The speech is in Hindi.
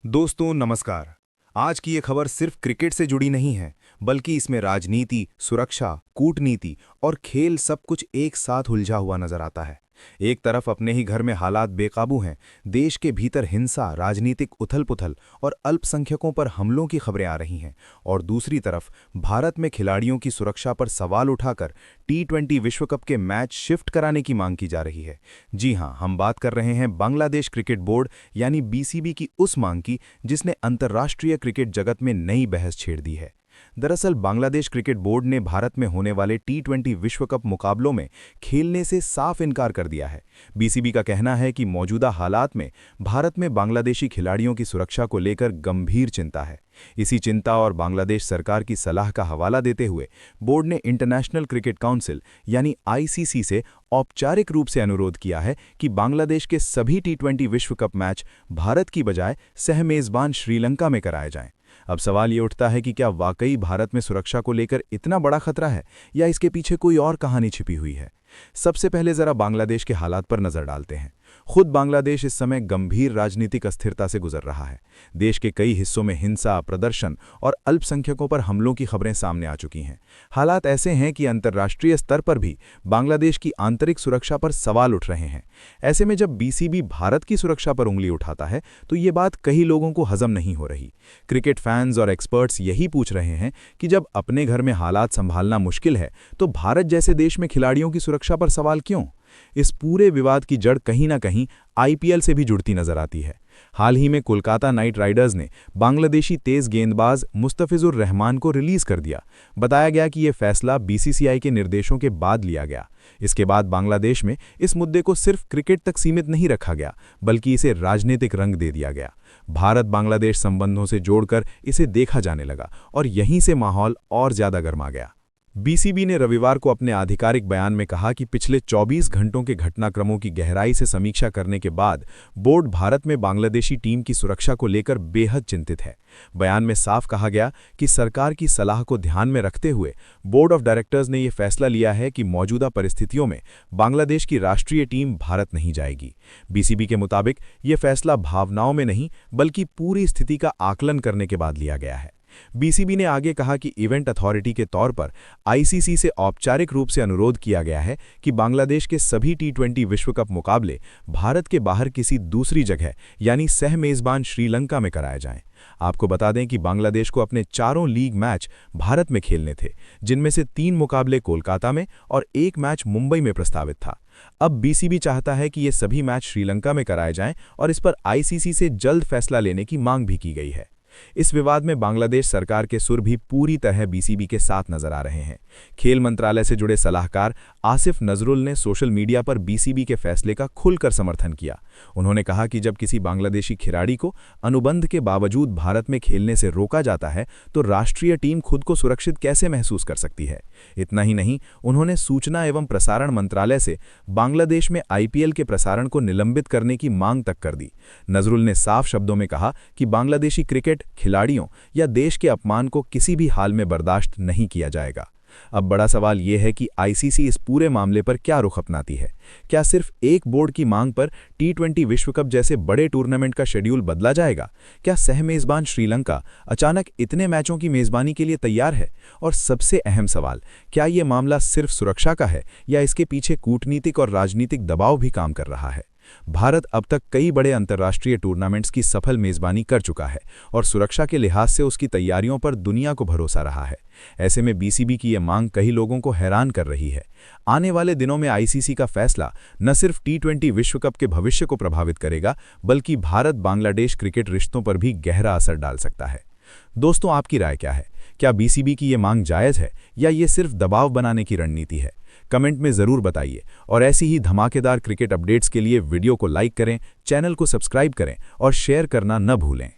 दोस्तों नमस्कार। आज की ये खबर सिर्फ क्रिकेट से जुड़ी नहीं है, बल्कि इसमें राजनीति, सुरक्षा, कूटनीति और खेल सब कुछ एक साथ उलझा हुआ नजर आता है। एक तरफ अपने ही घर में हालात बेकाबू हैं, देश के भीतर हिंसा, राजनीतिक उथल-पुथल और अल्पसंख्यकों पर हमलों की खबरें आ रही हैं, और दूसरी तरफ भारत में खिलाड़ियों की सुरक्षा पर सवाल उठाकर टी20 विश्व कप के मैच शिफ्ट कराने की मांग की जा रही है। जी हां, हम बात कर रहे हैं बांग्लादेश क्रिकेट बोर्ड यानी बीसीबी की उस मांग की जिसने अंतर्राष्ट्रीय क्रिकेट जगत में नई बहस छेड़ दी है। दरअसल बांग्लादेश क्रिकेट बोर्ड ने भारत में होने वाले टी20 विश्व कप मुकाबलों में खेलने से साफ इनकार कर दिया है। बीसीबी का कहना है कि मौजूदा हालात में भारत में बांग्लादेशी खिलाड़ियों की सुरक्षा को लेकर गंभीर चिंता है। इसी चिंता और बांग्लादेश सरकार की सलाह का हवाला देते हुए बोर्ड ने इंटरनेशनल क्रिकेट काउंसिल यानी आईसीसी से औपचारिक रूप से अनुरोध किया है कि बांग्लादेश के सभी टी20 विश्व कप मैच भारत की बजाय सहमेजबान श्रीलंका में कराए जाएं। अब सवाल ये उठता है कि क्या वाकई भारत में सुरक्षा को लेकर इतना बड़ा खतरा है या इसके पीछे कोई और कहानी छिपी हुई है। सबसे पहले जरा बांग्लादेश के हालात पर नजर डालते हैं। खुद बांग्लादेश इस समय गंभीर राजनीतिक अस्थिरता से गुजर रहा है। देश के कई हिस्सों में हिंसा, प्रदर्शन और अल्पसंख्यकों पर हमलों की खबरें सामने आ चुकी हैं। हालात ऐसे हैं कि अंतर्राष्ट्रीय स्तर पर भी बांग्लादेश की आंतरिक सुरक्षा पर सवाल उठ रहे हैं। ऐसे में जब बीसीबी भारत की सुरक्षा पर उंगली उठाता है तो ये बात कई लोगों को हजम नहीं हो रही। क्रिकेट फैंस और एक्सपर्ट्स यही पूछ रहे हैं कि जब अपने घर में हालात संभालना मुश्किल है तो भारत जैसे देश में खिलाड़ियों की सुरक्षा पर सवाल क्यों। इस पूरे विवाद की जड़ कहीं ना कहीं आईपीएल से भी जुड़ती नजर आती है। हाल ही में कोलकाता नाइट राइडर्स ने बांग्लादेशी तेज गेंदबाज मुस्तफिजुर रहमान को रिलीज कर दिया। बताया गया कि यह फैसला बीसीसीआई के निर्देशों के बाद लिया गया। इसके बाद बांग्लादेश में इस मुद्दे को सिर्फ क्रिकेट तक सीमित नहीं रखा गया, बल्कि इसे राजनीतिक रंग दे दिया गया। भारत बांग्लादेश संबंधों से जोड़कर इसे देखा जाने लगा और यहीं से माहौल और ज्यादा गर्मा गया। बीसीबी ने रविवार को अपने आधिकारिक बयान में कहा कि पिछले 24 घंटों के घटनाक्रमों की गहराई से समीक्षा करने के बाद बोर्ड भारत में बांग्लादेशी टीम की सुरक्षा को लेकर बेहद चिंतित है। बयान में साफ कहा गया कि सरकार की सलाह को ध्यान में रखते हुए बोर्ड ऑफ डायरेक्टर्स ने यह फैसला लिया है कि मौजूदा परिस्थितियों में बांग्लादेश की राष्ट्रीय टीम भारत नहीं जाएगी। बीसीबी के मुताबिक यह फैसला भावनाओं में नहीं बल्कि पूरी स्थिति का आकलन करने के बाद लिया गया है। बीसीबी ने आगे कहा कि इवेंट अथॉरिटी के तौर पर आईसीसी से औपचारिक रूप से अनुरोध किया गया है कि बांग्लादेश के सभी टी20 विश्व कप मुकाबले भारत के बाहर किसी दूसरी जगह यानी सह मेजबान श्रीलंका में कराए जाएं। आपको बता दें कि बांग्लादेश को अपने चारों लीग मैच भारत में खेलने थे, जिनमें से 3 मुकाबले कोलकाता में और 1 मैच मुंबई में प्रस्तावित था। अब बीसीबी चाहता है कि ये सभी मैच श्रीलंका में कराए जाएं और इस पर आईसीसी से जल्द फैसला लेने की मांग भी की गई है। इस विवाद में बांग्लादेश सरकार के सुर भी पूरी तरह बीसीबी के साथ नजर आ रहे हैं। खेल मंत्रालय से जुड़े सलाहकार आसिफ नजरुल ने सोशल मीडिया पर बीसीबी के फैसले का खुलकर समर्थन किया। उन्होंने कहा कि जब किसी बांग्लादेशी खिलाड़ी को अनुबंध के बावजूद भारत में खेलने से रोका जाता है तो राष्ट्रीय टीम खुद को सुरक्षित कैसे महसूस कर सकती है। इतना ही नहीं, उन्होंने सूचना एवं प्रसारण मंत्रालय से बांग्लादेश में आईपीएल के प्रसारण को निलंबित करने की मांग तक कर दी। नजरुल ने साफ शब्दों में कहा कि बांग्लादेशी क्रिकेट खिलाड़ियों या देश के अपमान को किसी भी हाल में बर्दाश्त नहीं किया जाएगा। अब बड़ा सवाल यह है कि आईसीसी इस पूरे मामले पर क्या रुख अपनाती है। क्या सिर्फ एक बोर्ड की मांग पर टी20 विश्व कप जैसे बड़े टूर्नामेंट का शेड्यूल बदला जाएगा? क्या सह मेजबान श्रीलंका अचानक इतने मैचों की मेजबानी के लिए तैयार है? और सबसे अहम सवाल, क्या यह मामला सिर्फ सुरक्षा का है या इसके पीछे कूटनीतिक और राजनीतिक दबाव भी काम कर रहा है? भारत अब तक कई बड़े अंतर्राष्ट्रीय टूर्नामेंट्स की सफल मेजबानी कर चुका है और सुरक्षा के लिहाज से उसकी तैयारियों पर दुनिया को भरोसा रहा है। ऐसे में बीसीबी की यह मांग कई लोगों को हैरान कर रही है। आने वाले दिनों में आईसीसी का फैसला न सिर्फ टी20 विश्व कप के भविष्य को प्रभावित करेगा, बल्कि भारत बांग्लादेश क्रिकेट रिश्तों पर भी गहरा असर डाल सकता है। दोस्तों, आपकी राय क्या है? क्या बीसीबी की ये मांग जायज़ है या ये सिर्फ दबाव बनाने की रणनीति है? कमेंट में ज़रूर बताइए और ऐसी ही धमाकेदार क्रिकेट अपडेट्स के लिए वीडियो को लाइक करें, चैनल को सब्सक्राइब करें और शेयर करना न भूलें।